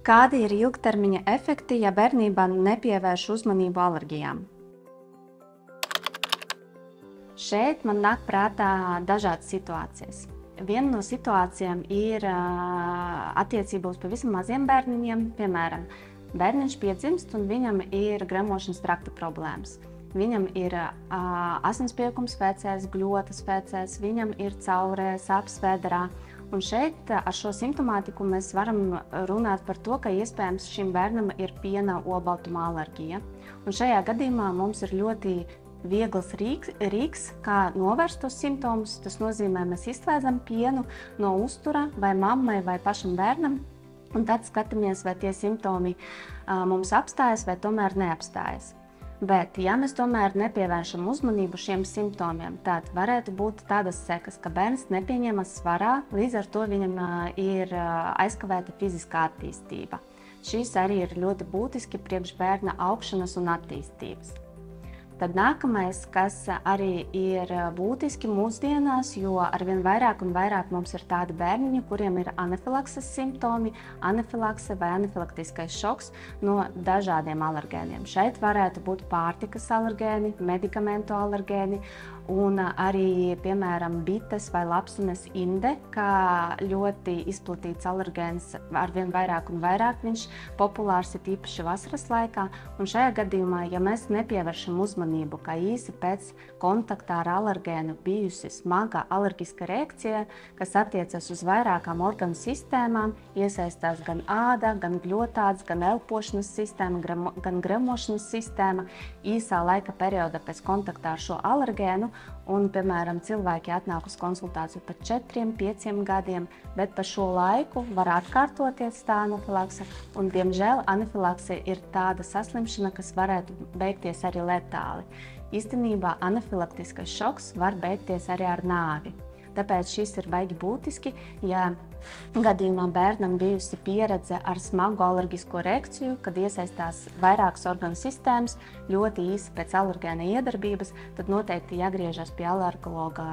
Kādi ir ilgtermiņa efekti, ja bērnībā nepievērš uzmanību alerģijām? Šeit man nāk prātā dažādas situācijas. Viena no situācijām ir attiecībā uz pavisam maziem bērniņiem. Piemēram, bērniņš piedzimst un viņam ir gremošanas trakta problēmas. Viņam ir asinsspiegums fēcēs, gļotas fēcēs, viņam ir caurē, sāpes vēderā. Un šeit ar šo simptomātiku mēs varam runāt par to, ka iespējams šim bērnam ir piena olbaltuma alerģija. Un šajā gadījumā mums ir ļoti viegls rīks, kā novērst tos simptomus. Tas nozīmē, mēs izslēdzam pienu no uztura vai mammai vai pašam bērnam, un tad skatāmies, vai tie simptomi mums apstājas vai tomēr neapstājas. Bet, ja mēs tomēr nepievēršam uzmanību šiem simptomiem, tad varētu būt tādas sekas, ka bērns nepieņemas svarā, līdz ar to viņam ir aizkavēta fiziskā attīstība. Šīs arī ir ļoti būtiski priekš bērna augšanas un attīstības. Tad nākamais, kas arī ir būtiski mūsdienās, jo arvien vairāk un vairāk mums ir tādi bērniņi, kuriem ir anafilakses simptomi, anafilakse vai anafilaktiskais šoks no dažādiem alergēniem. Šeit varētu būt pārtikas alergēni, medikamentu alergēni un arī, piemēram, bites vai lapsunes inde, kā ļoti izplatīts alergēns, arvien vairāk un vairāk viņš populārs ir īpaši vasaras laikā. Un šajā gadījumā, ja mēs nepievēršam uzmanību, ka īsi pēc kontaktā ar alergēnu bijusi smaga alerģiska reakcija, kas attiecas uz vairākām organu sistēmām, iesaistās gan āda, gan gļotāds, gan elpošanas sistēma, gan gremošanas sistēma, īsā laika perioda pēc kontaktā ar šo alergēnu, un, piemēram, cilvēki atnāk uz konsultāciju pat 4–5 gadiem, bet pa šo laiku var atkārtoties tā anafilakse, un, diemžēl, anafilakse ir tāda saslimšana, kas varētu beigties arī letāli. Īstenībā anafilaktiskais šoks var beigties arī ar nāvi. Tāpēc šis ir baigi būtiski, ja gadījumā bērnam bijusi pieredze ar smagu alerģisko reakciju, kad iesaistās vairākas organu sistēmas, ļoti īsi pēc alergēna iedarbības, tad noteikti jāgriežas pie alergologa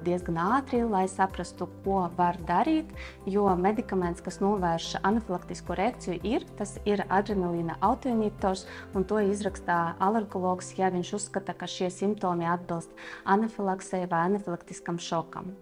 diezgan ātri, lai saprastu, ko var darīt, jo medikaments, kas novērš anafilaktisko reakciju, tas ir adrenalīna autoinhibitors, un to izrakstā alergologs, ja viņš uzskata, ka šie simptomi atbilst anafilaksei vai anafilaktiskam šokam.